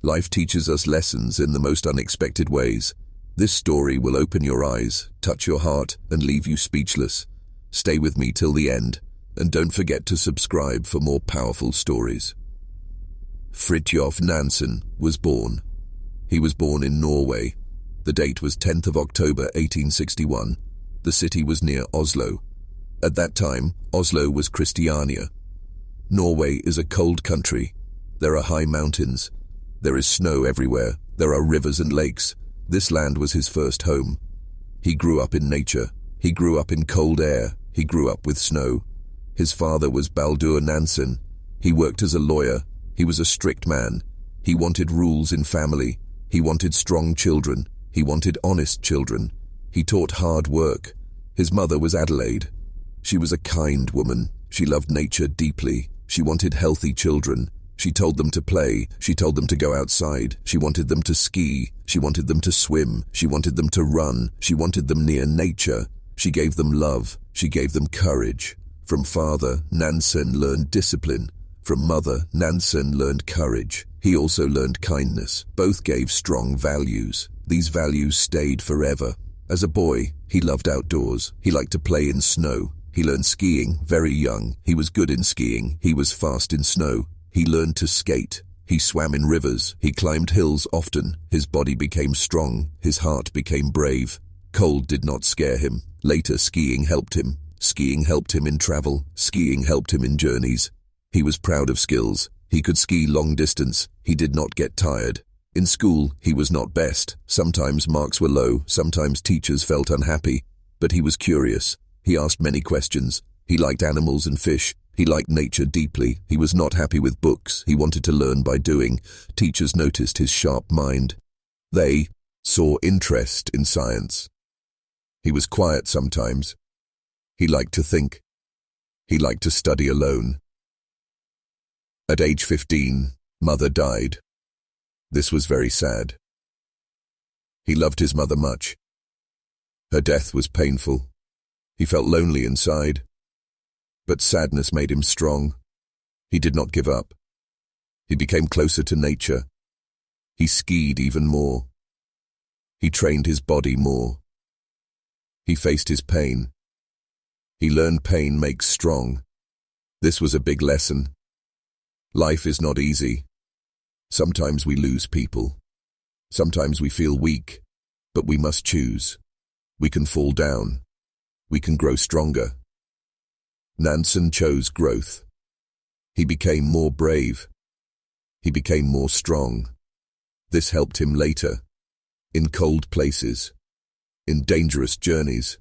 Life teaches us lessons in the most unexpected ways. This story will open your eyes, touch your heart, and leave you speechless. Stay with me till the end, and don't forget to subscribe for more powerful stories. Fridtjof Nansen was born. He was born in Norway. The date was 10th of October 1861. The city was near Oslo. At that time, Oslo was Christiania. Norway is a cold country. There are high mountains. There is snow everywhere. There are rivers and lakes. This land was his first home. He grew up in nature. He grew up in cold air. He grew up with snow. His father was Baldur Nansen. He worked as a lawyer. He was a strict man. He wanted rules in family. He wanted strong children. He wanted honest children. He taught hard work. His mother was Adelaide. She was a kind woman. She loved nature deeply. She wanted healthy children. She told them to play. She told them to go outside. She wanted them to ski. She wanted them to swim. She wanted them to run. She wanted them near nature. She gave them love. She gave them courage. From father, Nansen learned discipline. From mother, Nansen learned courage. He also learned kindness. Both gave strong values. These values stayed forever. As a boy, he loved outdoors. He liked to play in snow. He learned skiing very young. He was good in skiing. He was fast in snow. He learned to skate. He swam in rivers. He climbed hills often. His body became strong. His heart became brave. Cold did not scare him. Later, skiing helped him. Skiing helped him in travel. Skiing helped him in journeys. He was proud of skills. He could ski long distance. He did not get tired. In school, he was not best. Sometimes marks were low. Sometimes teachers felt unhappy. But he was curious. He asked many questions. He liked animals and fish. He liked nature deeply. He was not happy with books. He wanted to learn by doing. Teachers noticed his sharp mind. They saw interest in science. He was quiet sometimes. He liked to think. He liked to study alone. At age 15, mother died. This was very sad. He loved his mother much. Her death was painful. He felt lonely inside. But sadness made him strong. He did not give up. He became closer to nature. He skied even more. He trained his body more. He faced his pain. He learned pain makes strong. This was a big lesson. Life is not easy. Sometimes we lose people. Sometimes we feel weak, but we must choose. We can fall down. We can grow stronger. Nansen chose growth. He became more brave. He became more strong. This helped him later, in cold places, in dangerous journeys,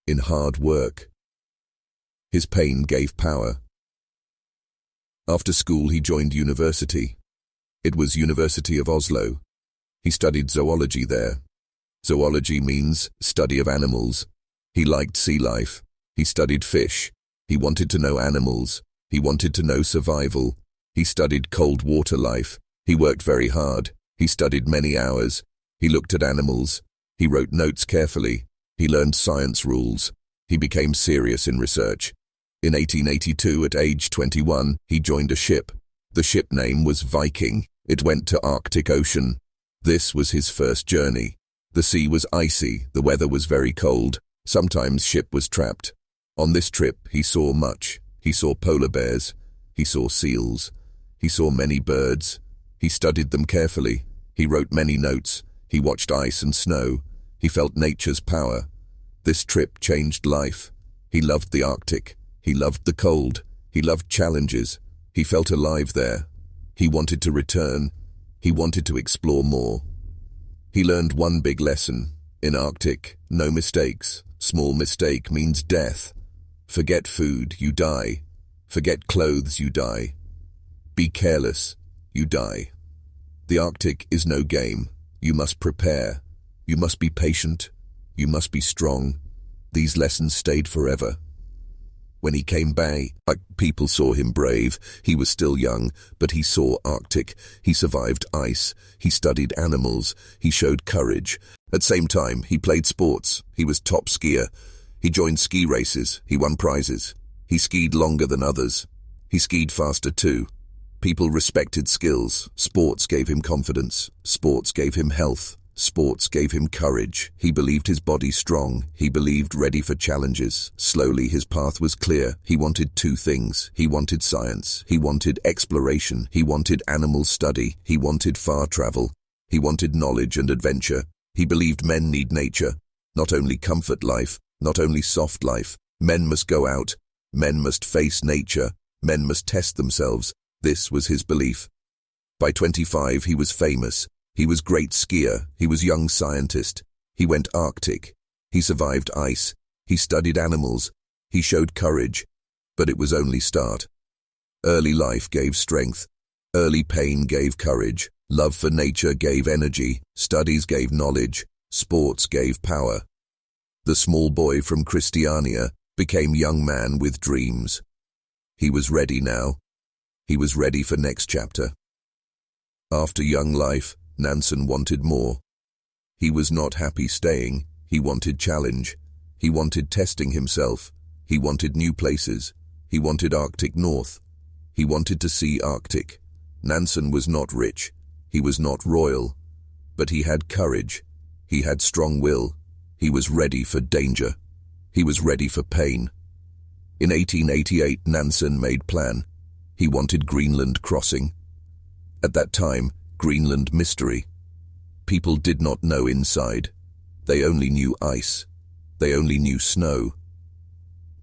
in hard work. His pain gave power. After school, he joined university. It was University of Oslo. He studied zoology there. Zoology means study of animals. He liked sea life. He studied fish. He wanted to know animals. He wanted to know survival. He studied cold water life. He worked very hard. He studied many hours. He looked at animals. He wrote notes carefully. He learned science rules. He became serious in research. In 1882, at age 21, he joined a ship. The ship name was Viking. It went to Arctic Ocean. This was his first journey. The sea was icy. The weather was very cold. Sometimes ship was trapped. On this trip, he saw much. He saw polar bears. He saw seals. He saw many birds. He studied them carefully. He wrote many notes. He watched ice and snow. He felt nature's power. This trip changed life. He loved the Arctic. He loved the cold. He loved challenges. He felt alive there. He wanted to return. He wanted to explore more. He learned one big lesson. In Arctic, no mistakes. Small mistake means death. Forget food, you die. Forget clothes, you die. Be careless, you die. The Arctic is no game. You must prepare. You must be patient. You must be strong. These lessons stayed forever. When he came back, people saw him brave. He was still young, but he saw Arctic. He survived ice. He studied animals. He showed courage. At the same time, he played sports. He was top skier. He joined ski races. He won prizes. He skied longer than others. He skied faster too. People respected skills. Sports gave him confidence. Sports gave him health. Sports gave him courage. He believed his body strong. He believed ready for challenges. Slowly his path was clear. He wanted two things. He wanted science. He wanted exploration. He wanted animal study. He wanted far travel. He wanted knowledge and adventure. He believed men need nature. Not only comfort life, not only soft life. Men must go out. Men must face nature. Men must test themselves. This was his belief. By 25 he was famous. He was great skier. He was young scientist. He went Arctic. He survived ice. He studied animals. He showed courage. But it was only start. Early life gave strength. Early pain gave courage. Love for nature gave energy. Studies gave knowledge. Sports gave power. The small boy from Christiania became young man with dreams. He was ready now. He was ready for next chapter. After young life, Nansen wanted more. He was not happy staying. He wanted challenge. He wanted testing himself. He wanted new places. He wanted Arctic North. He wanted to see Arctic. Nansen was not rich. He was not royal. But he had courage. He had strong will. He was ready for danger. He was ready for pain. In 1888, Nansen made plan. He wanted Greenland crossing. At that time, Greenland mystery. People did not know inside. They only knew ice. They only knew snow.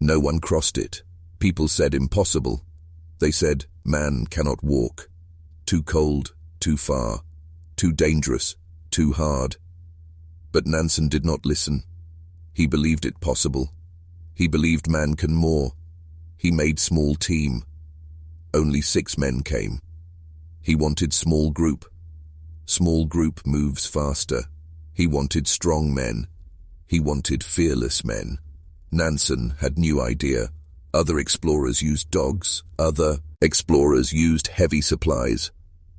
No one crossed it. People said impossible. They said man cannot walk. Too cold, too far, too dangerous, too hard. But Nansen did not listen. He believed it possible. He believed man can more. He made small team. Only 6 men came. He wanted small group. Small group moves faster. He wanted strong men. He wanted fearless men. Nansen had new idea. Other explorers used dogs. Other explorers used heavy supplies.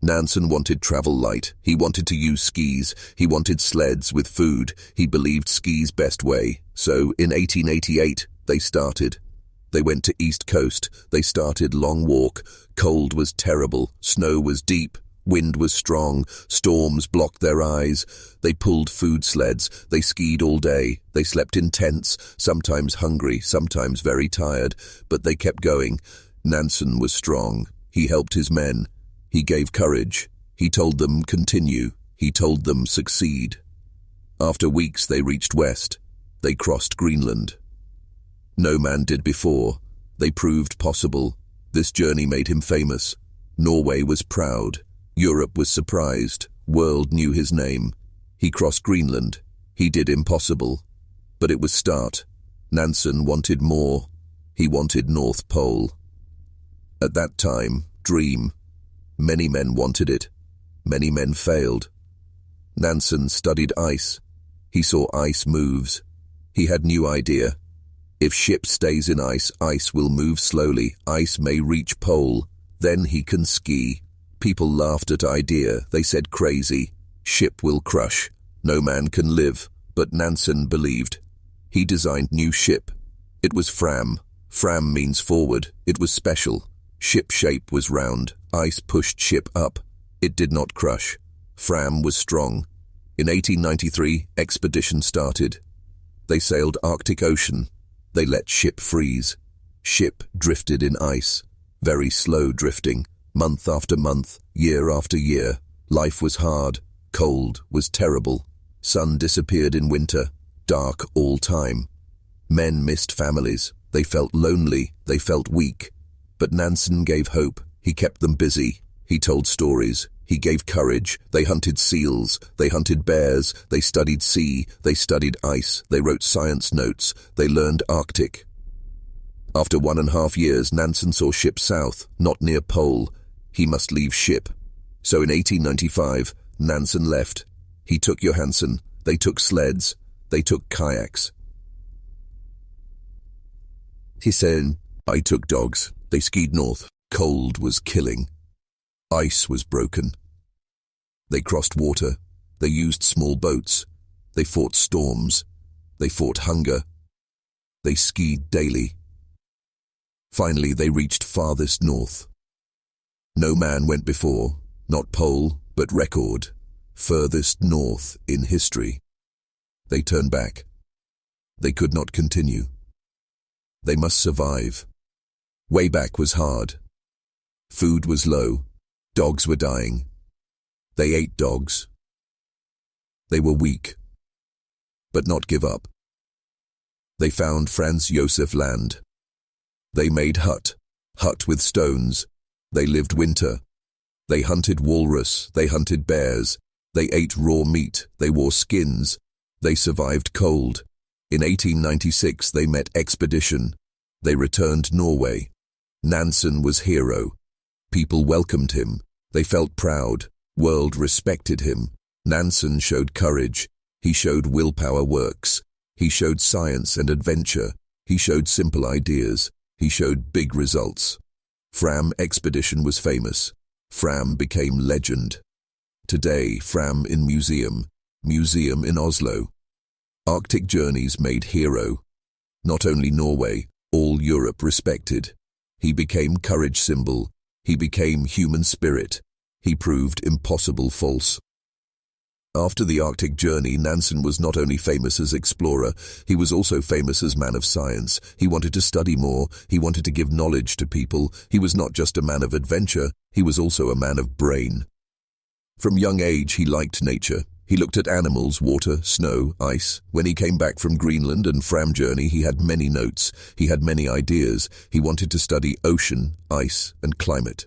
Nansen wanted travel light. He wanted to use skis. He wanted sleds with food. He believed skis best way. So in 1888, they started. They went to East Coast. They started long walk. Cold was terrible. Snow was deep. Wind was strong. Storms blocked their eyes. They pulled food sleds. They skied all day. They slept in tents, sometimes hungry, sometimes very tired. But they kept going. Nansen was strong. He helped his men. He gave courage. He told them continue. He told them succeed. After weeks they reached west. They crossed Greenland. No man did before. They proved possible. This journey made him famous. Norway was proud. Europe was surprised. World knew his name. He crossed Greenland. He did impossible. But it was start. Nansen wanted more. He wanted North Pole. At that time, dream. Many men wanted it. Many men failed. Nansen studied ice. He saw ice moves. He had new idea. If ship stays in ice, ice will move slowly. Ice may reach pole. Then he can ski. People laughed at idea. They said crazy. Ship will crush. No man can live. But Nansen believed. He designed new ship. It was Fram. Fram means forward. It was special. Ship shape was round. Ice pushed ship up. It did not crush. Fram was strong. In 1893, expedition started. They sailed Arctic Ocean. They let ship freeze. Ship drifted in ice. Very slow drifting. Month after month, year after year. Life was hard. Cold was terrible. Sun disappeared in winter. Dark all time. Men missed families. They felt lonely. They felt weak. But Nansen gave hope. He kept them busy. He told stories. He gave courage. They hunted seals. They hunted bears. They studied sea. They studied ice. They wrote science notes. They learned Arctic. After 1.5 years, Nansen saw ship south, not near pole. He must leave ship. So in 1895, Nansen left. He took Johansen. They took sleds. They took kayaks. He said, I took dogs. They skied north. Cold was killing. Ice was broken. They crossed water. They used small boats. They fought storms. They fought hunger. They skied daily. Finally, they reached farthest north. No man went before, not pole, but record, furthest north in history. They turned back. They could not continue. They must survive. Way back was hard. Food was low. Dogs were dying. They ate dogs. They were weak, but not give up. They found Franz Josef Land. They made hut with stones. They lived winter. They hunted walrus. They hunted bears. They ate raw meat. They wore skins. They survived cold. In 1896 they met expedition. They returned Norway. Nansen was hero. People welcomed him. They felt proud. World respected him. Nansen showed courage. He showed willpower works. He showed science and adventure. He showed simple ideas. He showed big results. Fram expedition was famous. Fram became legend. Today, Fram in museum in Oslo. Arctic journeys made hero. Not only Norway, all Europe respected. He became courage symbol. He became human spirit. He proved impossible false. After the Arctic journey, Nansen was not only famous as explorer, he was also famous as man of science. He wanted to study more. He wanted to give knowledge to people. He was not just a man of adventure, he was also a man of brain. From young age, he liked nature. He looked at animals, water, snow, ice. When he came back from Greenland and Fram journey, he had many notes. He had many ideas. He wanted to study ocean, ice, and climate.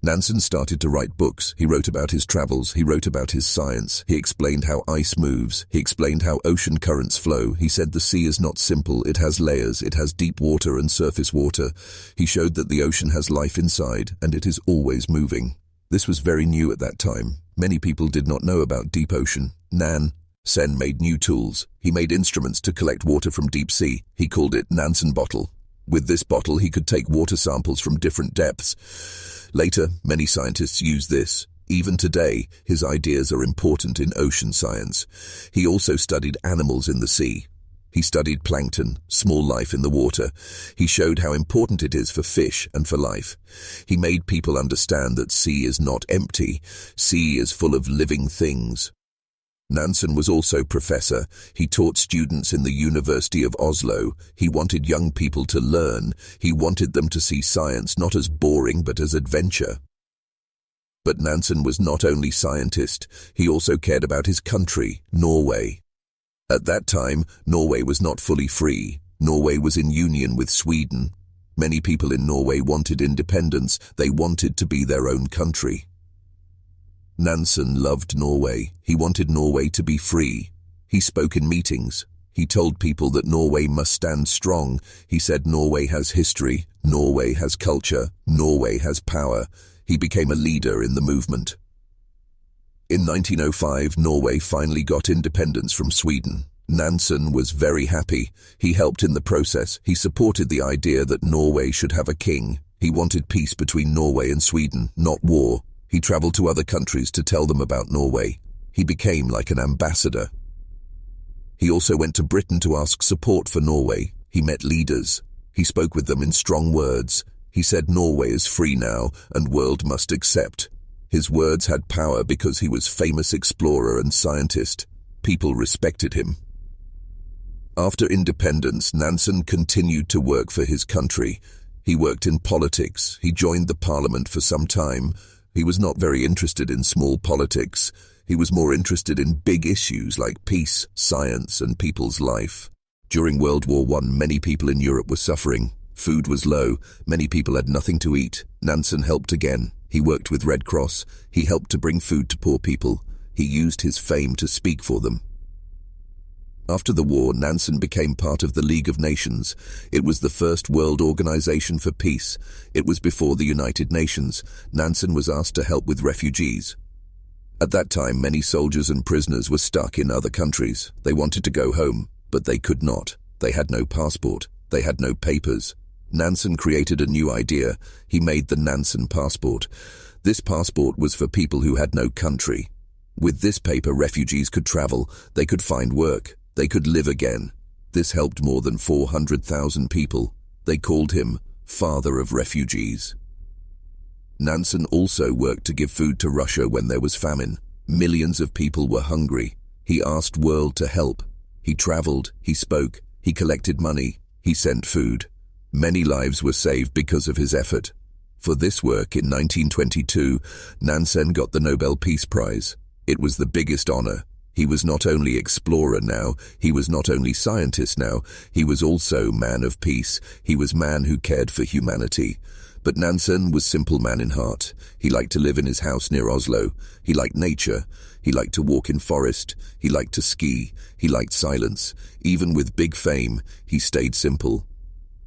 Nansen started to write books. He wrote about his travels. He wrote about his science. He explained how ice moves. He explained how ocean currents flow. He said the sea is not simple. It has layers. It has deep water and surface water. He showed that the ocean has life inside, and it is always moving. This was very new at that time. Many people did not know about deep ocean. Nansen made new tools. He made instruments to collect water from deep sea. He called it Nansen bottle. With this bottle, he could take water samples from different depths. Later, many scientists used this. Even today, his ideas are important in ocean science. He also studied animals in the sea. He studied plankton, small life in the water. He showed how important it is for fish and for life. He made people understand that sea is not empty. Sea is full of living things. Nansen was also professor. He taught students in the University of Oslo. He wanted young people to learn. He wanted them to see science not as boring but as adventure. But Nansen was not only scientist, he also cared about his country, Norway. At that time, Norway was not fully free. Norway was in union with Sweden. Many people in Norway wanted independence. They wanted to be their own country. Nansen loved Norway. He wanted Norway to be free. He spoke in meetings. He told people that Norway must stand strong. He said Norway has history, Norway has culture, Norway has power. He became a leader in the movement. In 1905, Norway finally got independence from Sweden. Nansen was very happy. He helped in the process. He supported the idea that Norway should have a king. He wanted peace between Norway and Sweden, not war. He traveled to other countries to tell them about Norway. He became like an ambassador. He also went to Britain to ask support for Norway. He met leaders. He spoke with them in strong words. He said Norway is free now and world must accept. His words had power because he was famous explorer and scientist. People respected him. After independence, Nansen continued to work for his country. He worked in politics. He joined the parliament for some time. He was not very interested in small politics. He was more interested in big issues like peace, science, and people's life. During World War I, many people in Europe were suffering. Food was low. Many people had nothing to eat. Nansen helped again. He worked with Red Cross. He helped to bring food to poor people. He used his fame to speak for them. After the war, Nansen became part of the League of Nations. It was the first world organization for peace. It was before the United Nations. Nansen was asked to help with refugees. At that time, many soldiers and prisoners were stuck in other countries. They wanted to go home, but they could not. They had no passport. They had no papers. Nansen created a new idea. He made the Nansen passport. This passport was for people who had no country. With this paper, refugees could travel. They could find work. They could live again. This helped more than 400,000 people. They called him Father of Refugees. Nansen also worked to give food to Russia when there was famine. Millions of people were hungry. He asked world to help. He traveled, he spoke, he collected money, he sent food. Many lives were saved because of his effort. For this work in 1922, Nansen got the Nobel Peace Prize. It was the biggest honor. He was not only explorer now, he was not only scientist now, he was also man of peace. He was man who cared for humanity. But Nansen was simple man in heart. He liked to live in his house near Oslo. He liked nature. He liked to walk in forest. He liked to ski. He liked silence. Even with big fame, he stayed simple.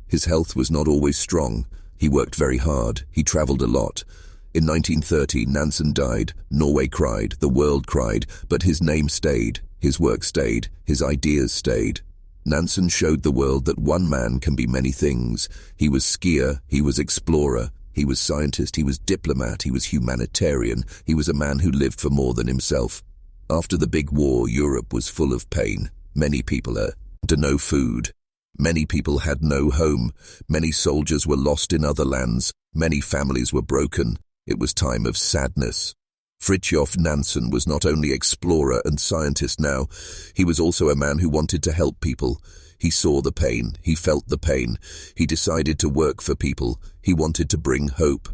His health was not always strong. He worked very hard. He traveled a lot. In 1930, Nansen died. Norway cried. The world cried. But his name stayed. His work stayed. His ideas stayed. Nansen showed the world that one man can be many things. He was skier, he was explorer, he was scientist, he was diplomat, he was humanitarian, he was a man who lived for more than himself. After the big war, Europe was full of pain. Many people had no food. Many people had no home. Many soldiers were lost in other lands. Many families were broken. It was time of sadness. Fridtjof Nansen was not only explorer and scientist now, he was also a man who wanted to help people. He saw the pain, he felt the pain, he decided to work for people, he wanted to bring hope.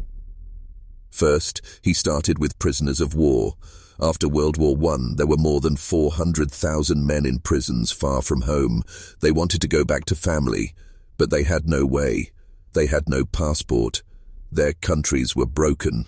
First, he started with prisoners of war. After World War I, there were more than 400,000 men in prisons far from home. They wanted to go back to family, but they had no way. They had no passport. Their countries were broken.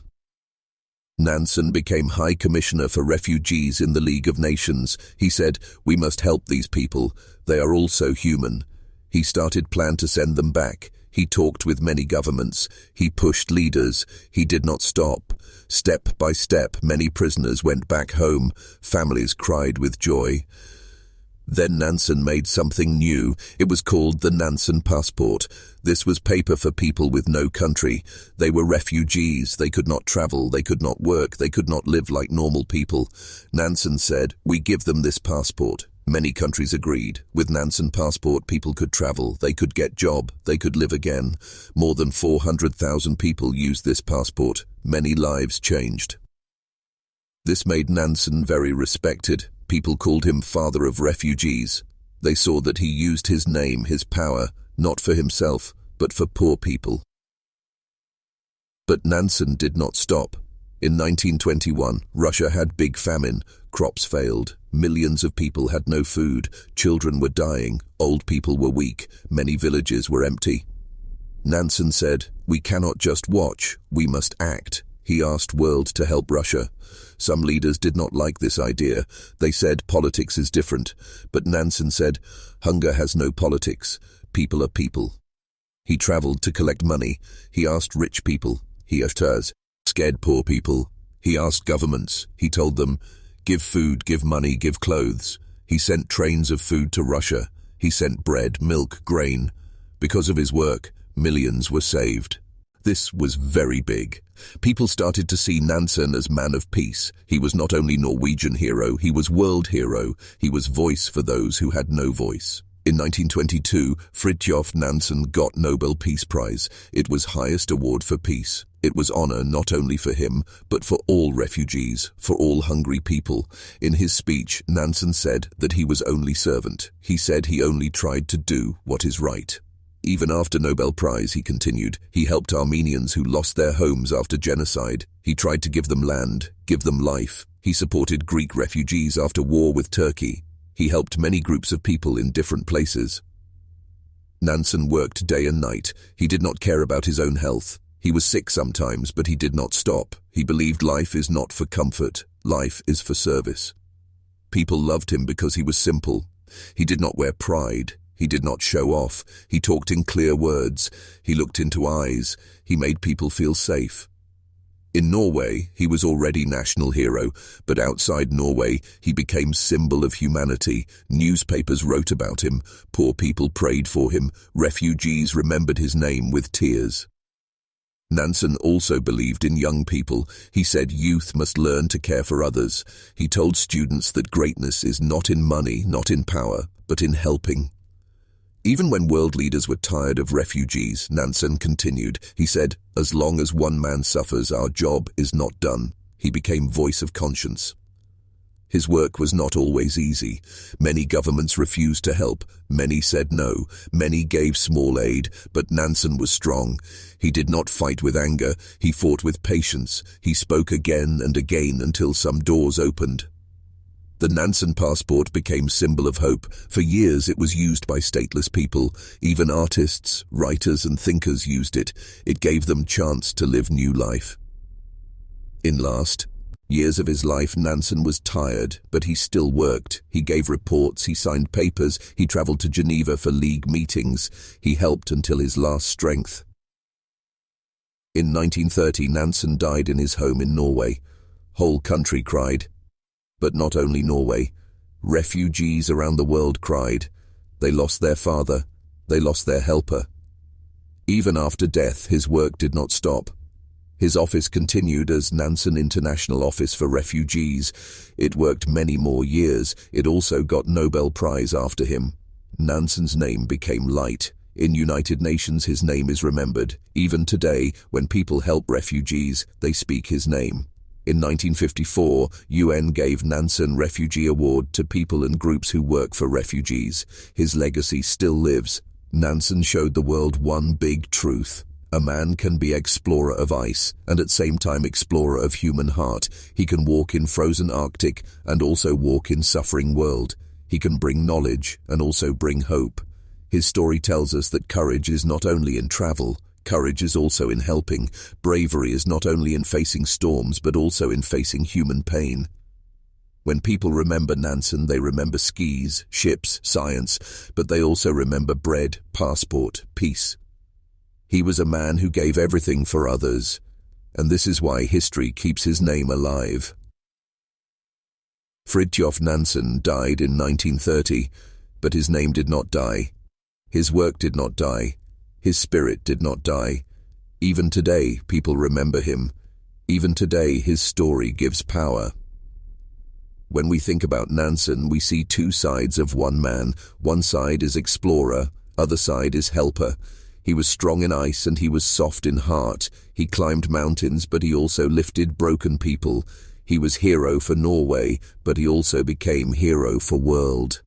Nansen became High Commissioner for Refugees in the League of Nations. He said, "We must help these people. They are also human." He started plan to send them back. He talked with many governments. He pushed leaders. He did not stop. Step by step, many prisoners went back home. Families cried with joy. Then Nansen made something new. It was called the Nansen Passport. This was paper for people with no country. They were refugees. They could not travel. They could not work. They could not live like normal people. Nansen said, "We give them this passport." Many countries agreed. With Nansen Passport, people could travel. They could get job. They could live again. More than 400,000 people used this passport. Many lives changed. This made Nansen very respected. People called him Father of Refugees. They saw that he used his name, his power, not for himself, but for poor people. But Nansen did not stop. In 1921, Russia had big famine. Crops failed. Millions of people had no food. Children were dying. Old people were weak. Many villages were empty. Nansen said, "We cannot just watch. We must act." He asked world to help Russia. Some leaders did not like this idea. They said politics is different. But Nansen said, "Hunger has no politics. People are people." He traveled to collect money. He asked rich people. He scared poor people. He asked governments. He told them, "Give food, give money, give clothes." He sent trains of food to Russia. He sent bread, milk, grain. Because of his work, millions were saved. This was very big. People started to see Nansen as man of peace. He was not only Norwegian hero, he was world hero. He was voice for those who had no voice. In 1922, Fridtjof Nansen got Nobel Peace Prize. It was highest award for peace. It was honor not only for him, but for all refugees, for all hungry people. In his speech, Nansen said that he was only servant. He said he only tried to do what is right. Even after Nobel Prize, he continued, he helped Armenians who lost their homes after genocide. He tried to give them land, give them life. He supported Greek refugees after war with Turkey. He helped many groups of people in different places. Nansen worked day and night. He did not care about his own health. He was sick sometimes, but he did not stop. He believed life is not for comfort. Life is for service. People loved him because he was simple. He did not wear pride. He did not show off. He talked in clear words. He looked into eyes. He made people feel safe. In Norway, he was already national hero, but outside Norway, he became symbol of humanity. Newspapers wrote about him. Poor people prayed for him. Refugees remembered his name with tears. Nansen also believed in young people. He said youth must learn to care for others. He told students that greatness is not in money, not in power, but in helping. Even when world leaders were tired of refugees, Nansen continued. He said, "As long as one man suffers, our job is not done." He became voice of conscience. His work was not always easy. Many governments refused to help. Many said no. Many gave small aid. But Nansen was strong. He did not fight with anger. He fought with patience. He spoke again and again until some doors opened. The Nansen passport became symbol of hope. For years it was used by stateless people. Even artists, writers and thinkers used it. It gave them chance to live new life. In last years of his life, Nansen was tired, but he still worked. He gave reports, he signed papers, he traveled to Geneva for league meetings. He helped until his last strength. In 1930, Nansen died in his home in Norway. Whole country cried. But not only Norway. Refugees around the world cried. They lost their father. They lost their helper. Even after death, his work did not stop. His office continued as Nansen International Office for Refugees. It worked many more years. It also got Nobel Prize after him. Nansen's name became light. In United Nations, his name is remembered. Even today, when people help refugees, they speak his name. In 1954, UN gave Nansen Refugee Award to people and groups who work for refugees. His legacy still lives. Nansen showed the world one big truth. A man can be explorer of ice and at same time explorer of human heart. He can walk in frozen Arctic and also walk in suffering world. He can bring knowledge and also bring hope. His story tells us that courage is not only in travel. Courage is also in helping. Bravery is not only in facing storms, but also in facing human pain. When people remember Nansen, they remember skis, ships, science, but they also remember bread, passport, peace. He was a man who gave everything for others, and this is why history keeps his name alive. Fridtjof Nansen died in 1930, but his name did not die. His work did not die. His spirit did not die. Even today, people remember him. Even today, his story gives power. When we think about Nansen, we see two sides of one man. One side is explorer, other side is helper. He was strong in ice and he was soft in heart. He climbed mountains, but he also lifted broken people. He was hero for Norway, but he also became hero for world.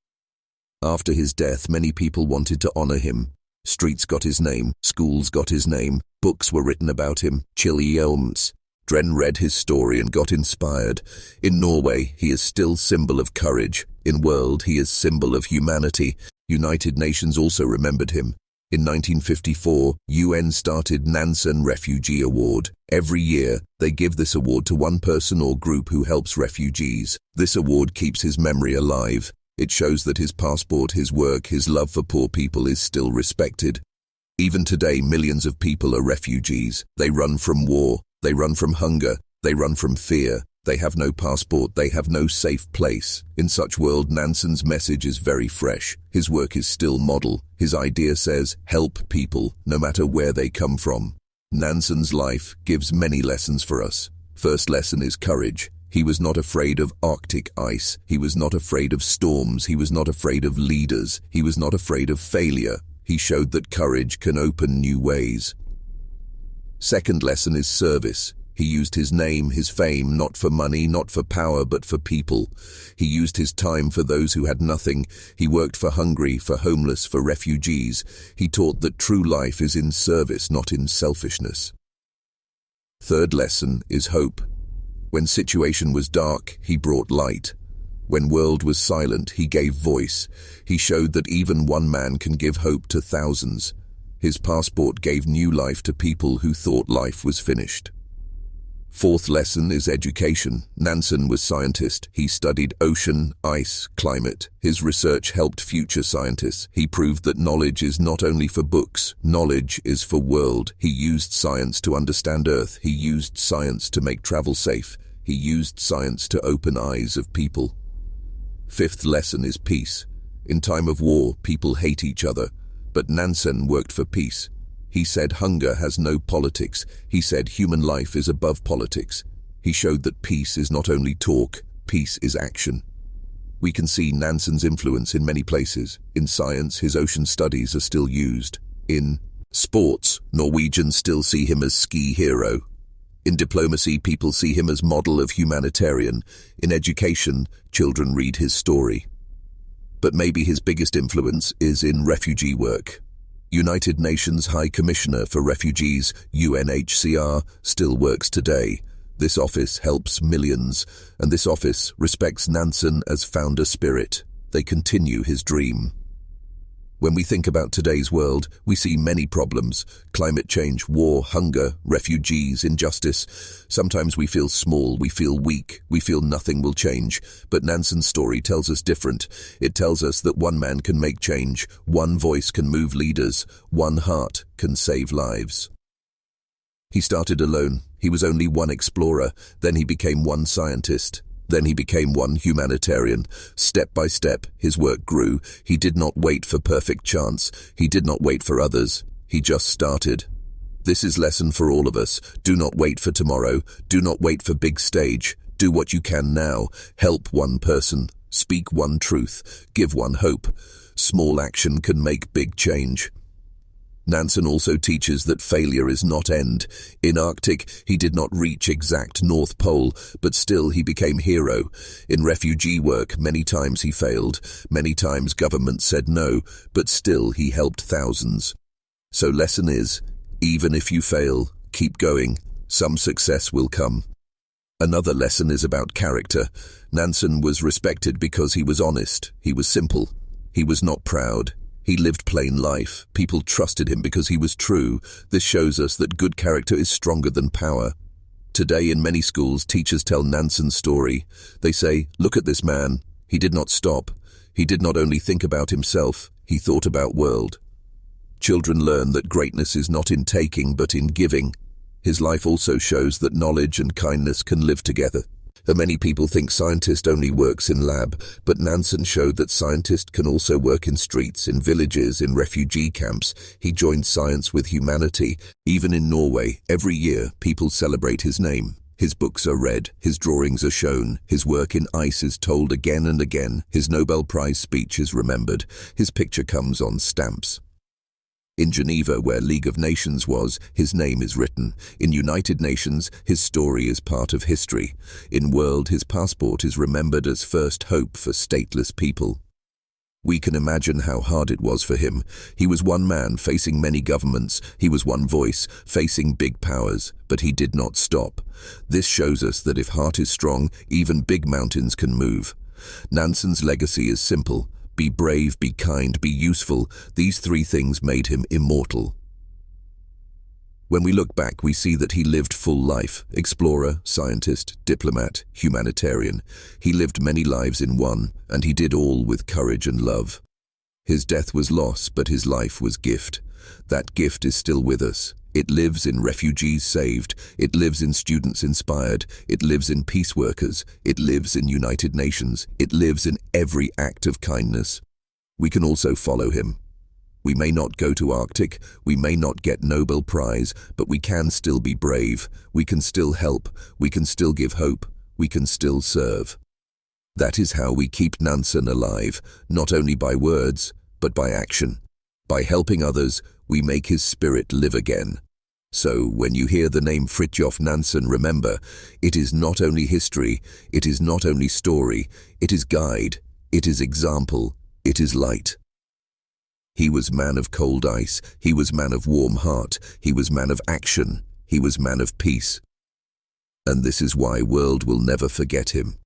After his death, many people wanted to honor him. Streets got his name, schools got his name, books were written about him, Chili Elms. Dren read his story and got inspired. In Norway, he is still symbol of courage. In world, he is symbol of humanity. United Nations also remembered him. In 1954, UN started Nansen Refugee Award. Every year, they give this award to one person or group who helps refugees. This award keeps his memory alive. It shows that his passport, his work, his love for poor people is still respected. Even today, millions of people are refugees. They run from war. They run from hunger. They run from fear. They have no passport. They have no safe place. In such world, Nansen's message is very fresh. His work is still model. His idea says, help people, no matter where they come from. Nansen's life gives many lessons for us. First lesson is courage. He was not afraid of Arctic ice. He was not afraid of storms. He was not afraid of leaders. He was not afraid of failure. He showed that courage can open new ways. Second lesson is service. He used his name, his fame, not for money, not for power, but for people. He used his time for those who had nothing. He worked for hungry, for homeless, for refugees. He taught that true life is in service, not in selfishness. Third lesson is hope. When situation was dark, he brought light. When world was silent, he gave voice. He showed that even one man can give hope to thousands. His passport gave new life to people who thought life was finished. Fourth lesson is education. Nansen was scientist. He studied ocean, ice, climate. His research helped future scientists. He proved that knowledge is not only for books, knowledge is for world. He used science to understand Earth. He used science to make travel safe. He used science to open eyes of people. Fifth lesson is peace. In time of war, people hate each other, but Nansen worked for peace. He said hunger has no politics. He said human life is above politics. He showed that peace is not only talk, peace is action. We can see Nansen's influence in many places. In science, his ocean studies are still used. In sports, Norwegians still see him as ski hero. In diplomacy, people see him as model of humanitarian. In education, children read his story. But maybe his biggest influence is in refugee work. United Nations High Commissioner for Refugees, UNHCR, still works today. This office helps millions, and this office respects Nansen as founder spirit. They continue his dream. When we think about today's world, we see many problems: climate change, war, hunger, refugees, injustice. Sometimes we feel small, we feel weak, we feel nothing will change. But Nansen's story tells us different. It tells us that one man can make change, one voice can move leaders, one heart can save lives. He started alone. He was only one explorer, then he became one scientist. Then he became one humanitarian. Step by step, his work grew. He did not wait for perfect chance. He did not wait for others. He just started. This is lesson for all of us. Do not wait for tomorrow. Do not wait for big stage. Do what you can now. Help one person. Speak one truth. Give one hope. Small action can make big change. Nansen also teaches that failure is not end. In Arctic, he did not reach exact North Pole, but still he became hero. In refugee work, many times he failed. Many times government said no, but still he helped thousands. So lesson is, even if you fail, keep going. Some success will come. Another lesson is about character. Nansen was respected because he was honest. He was simple. He was not proud. He lived plain life. People trusted him because he was true. This shows us that good character is stronger than power. Today in many schools, teachers tell Nansen's story. They say, look at this man. He did not stop. He did not only think about himself, he thought about world. Children learn that greatness is not in taking but in giving. His life also shows that knowledge and kindness can live together. Many people think scientist only works in lab, but Nansen showed that scientist can also work in streets, in villages, in refugee camps. He joined science with humanity. Even in Norway, every year, people celebrate his name. His books are read, his drawings are shown, his work in ice is told again and again, his Nobel Prize speech is remembered, his picture comes on stamps. In Geneva, where League of Nations was, his name is written. In United Nations, his story is part of history. In world, his passport is remembered as first hope for stateless people. We can imagine how hard it was for him. He was one man facing many governments. He was one voice facing big powers, but he did not stop. This shows us that if heart is strong, even big mountains can move. Nansen's legacy is simple. Be brave, be kind, be useful. These three things made him immortal. When we look back, we see that he lived full life. Explorer, scientist, diplomat, humanitarian. He lived many lives in one, and he did all with courage and love. His death was loss, but his life was gift. That gift is still with us. It lives in refugees saved. It lives in students inspired. It lives in peace workers. It lives in United Nations. It lives in every act of kindness. We can also follow him. We may not go to Arctic, we may not get Nobel Prize, but we can still be brave. We can still help. We can still give hope. We can still serve. That is how we keep Nansen alive, not only by words, but by action. By helping others, we make his spirit live again. So, when you hear the name Fridtjof Nansen, remember, it is not only history, it is not only story, it is guide, it is example, it is light. He was man of cold ice, he was man of warm heart, he was man of action, he was man of peace. And this is why world will never forget him.